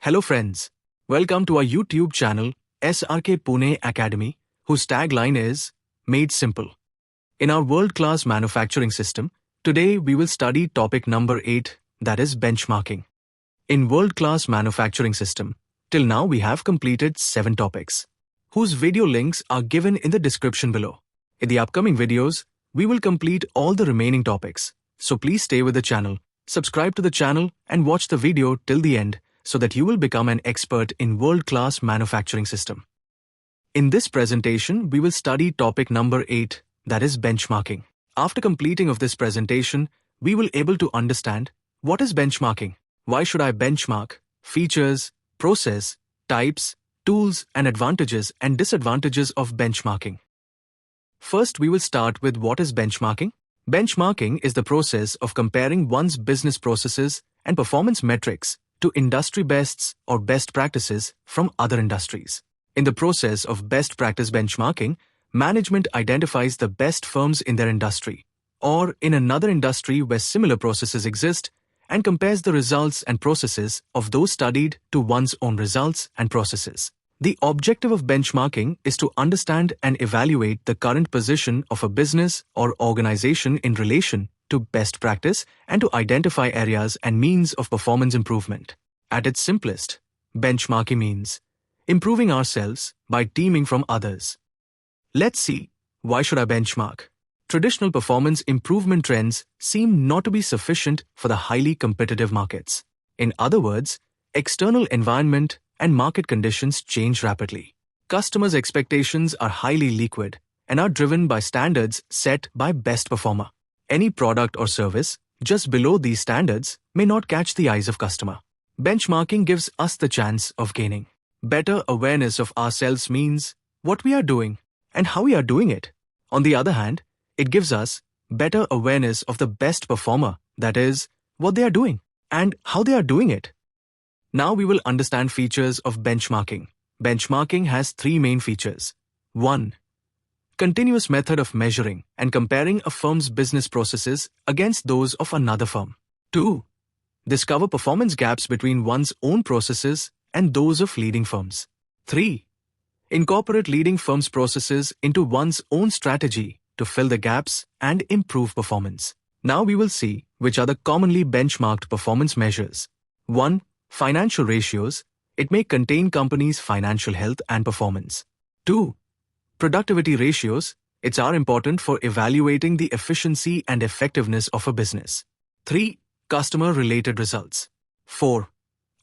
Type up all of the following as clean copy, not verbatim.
Hello friends, welcome to our YouTube channel SRK Pune Academy, whose tagline is Made Simple. In our world-class manufacturing system, today we will study topic number 8, that is benchmarking. In world-class manufacturing system, till now we have completed 7 topics, whose video links are given in the description below. In the upcoming videos, we will complete all the remaining topics, so please stay with the channel, subscribe to the channel and watch the video till the end, so that you will become an expert in world-class manufacturing system. In this presentation, we will study topic number 8, that is benchmarking. After completing of this presentation, we will able to understand what is benchmarking, why should I benchmark, features, process, types, tools and advantages and disadvantages of benchmarking. First, we will start with what is benchmarking. Benchmarking is the process of comparing one's business processes and performance metrics to industry bests or best practices from other industries. In the process of best practice benchmarking, management identifies the best firms in their industry or in another industry where similar processes exist and compares the results and processes of those studied to one's own results and processes. The objective of benchmarking is to understand and evaluate the current position of a business or organization in relation to best practice and to identify areas and means of performance improvement. At its simplest, benchmarking means improving ourselves by teaming from others. Let's see, why should I benchmark? Traditional performance improvement trends seem not to be sufficient for the highly competitive markets. In other words, external environment and market conditions change rapidly. Customers' expectations are highly liquid and are driven by standards set by best performer. Any product or service just below these standards may not catch the eyes of customer. Benchmarking gives us the chance of gaining better awareness of ourselves, means what we are doing and how we are doing it. On the other hand, it gives us better awareness of the best performer, that is, what they are doing and how they are doing it. Now we will understand features of benchmarking. Benchmarking has 3 main features. 1. Continuous method of measuring and comparing a firm's business processes against those of another firm. 2. Discover performance gaps between one's own processes and those of leading firms. 3. Incorporate leading firms' processes into one's own strategy to fill the gaps and improve performance. Now we will see which are the commonly benchmarked performance measures. 1. Financial ratios. It may contain companies' financial health and performance. 2. Productivity ratios. It's are important for evaluating the efficiency and effectiveness of a business. 3. Customer-related results. 4.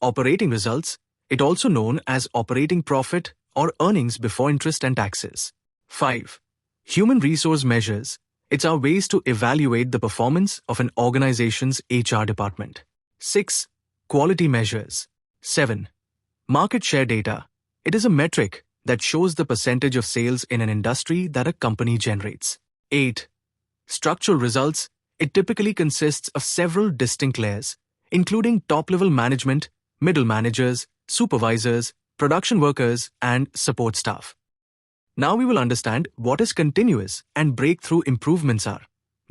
Operating results. It also known as operating profit or earnings before interest and taxes. 5. Human resource measures. It's are ways to evaluate the performance of an organization's HR department. 6. Quality measures. 7. Market share data. It is a metric that shows the percentage of sales in an industry that a company generates. 8. Structural results. It typically consists of several distinct layers, including top-level management, middle managers, supervisors, production workers, and support staff. Now we will understand what is continuous and breakthrough improvements are.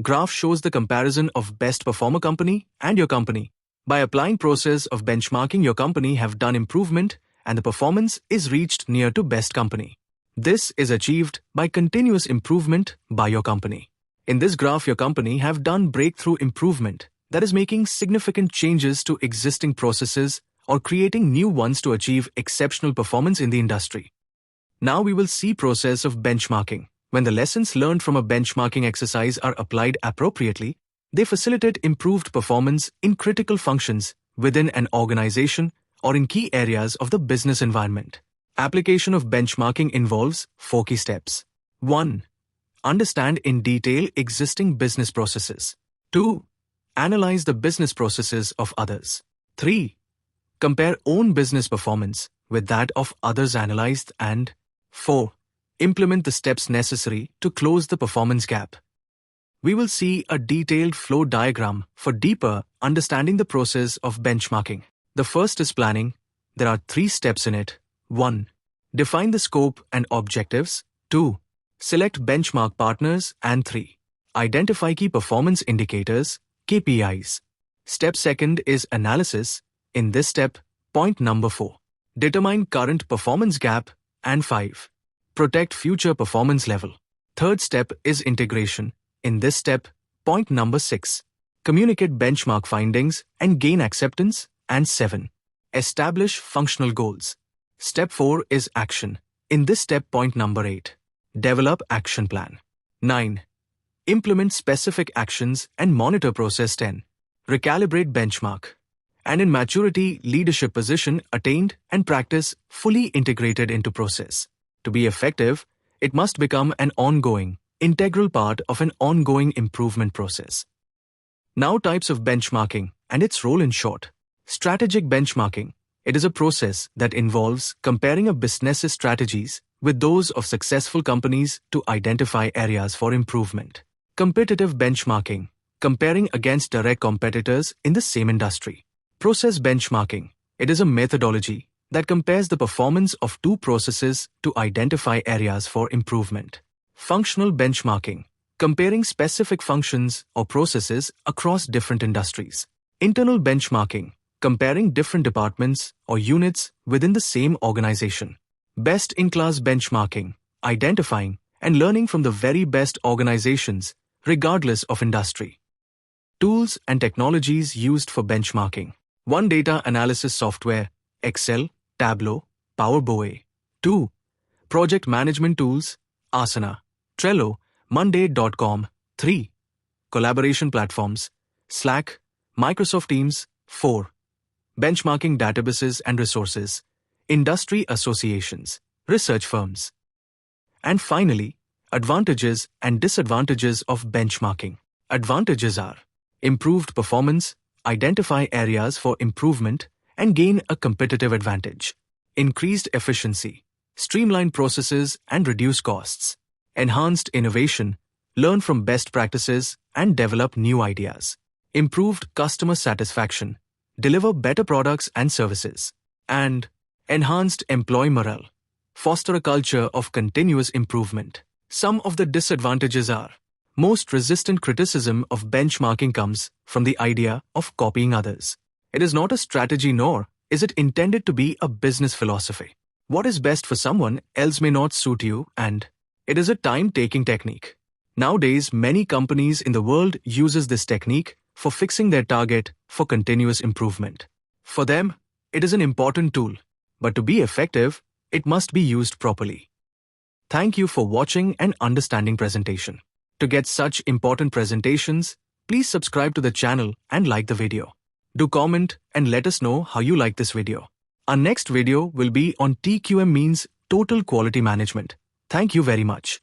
Graph shows the comparison of best performer company and your company. By applying process of benchmarking, your company have done improvement and the performance is reached near to best company. This is achieved by continuous improvement by your company. In this graph, your company have done breakthrough improvement, that is making significant changes to existing processes or creating new ones to achieve exceptional performance in the industry. Now we will see process of benchmarking. When the lessons learned from a benchmarking exercise are applied appropriately, they facilitate improved performance in critical functions within an organization or in key areas of the business environment. Application of benchmarking involves 4 key steps. 1. Understand in detail existing business processes. 2. Analyze the business processes of others. 3. Compare own business performance with that of others analyzed. And 4. Implement the steps necessary to close the performance gap. We will see a detailed flow diagram for deeper understanding the process of benchmarking. The first is planning. There are 3 steps in it. 1. Define the scope and objectives. 2. Select benchmark partners. And 3. Identify key performance indicators, KPIs. Step second is analysis. In this step, Point number 4. Determine current performance gap. And 5. Protect future performance level. Third step is integration. In this step, point number 6. Communicate benchmark findings and gain acceptance. And 7. Establish functional goals. Step 4 is action. In this step, point number 8. Develop action plan. 9. Implement specific actions and monitor process. 10. Recalibrate benchmark. And in maturity, leadership position attained and practice fully integrated into process. To be effective, it must become an ongoing, integral part of an ongoing improvement process. Now, types of benchmarking and its role in short. Strategic benchmarking. It is a process that involves comparing a business's strategies with those of successful companies to identify areas for improvement. Competitive benchmarking. Comparing against direct competitors in the same industry. Process benchmarking. It is a methodology that compares the performance of two processes to identify areas for improvement. Functional benchmarking. Comparing specific functions or processes across different industries. Internal benchmarking. Comparing different departments or units within the same organization. Best-in-class benchmarking. Identifying and learning from the very best organizations, regardless of industry. Tools and technologies used for benchmarking. 1. Data analysis software, Excel, Tableau, Power BI. 2. Project management tools, Asana, Trello, Monday.com. 3. Collaboration platforms, Slack, Microsoft Teams. 4. Benchmarking databases and resources, industry associations, research firms. And finally, advantages and disadvantages of benchmarking. Advantages are improved performance, identify areas for improvement, and gain a competitive advantage. Increased efficiency, streamline processes and reduce costs. Enhanced innovation, learn from best practices and develop new ideas. Improved customer satisfaction, deliver better products and services. And enhanced employee morale, foster a culture of continuous improvement. Some of the disadvantages are: most resistant criticism of benchmarking comes from the idea of copying others. It is not a strategy, nor is it intended to be a business philosophy. What is best for someone else may not suit you, and it is a time-taking technique. Nowadays, many companies in the world uses this technique for fixing their target for continuous improvement. For them, it is an important tool, but to be effective, it must be used properly. Thank you for watching and understanding presentation. To get such important presentations, please subscribe to the channel and like the video. Do comment and let us know how you like this video. Our next video will be on TQM, means Total Quality Management. Thank you very much.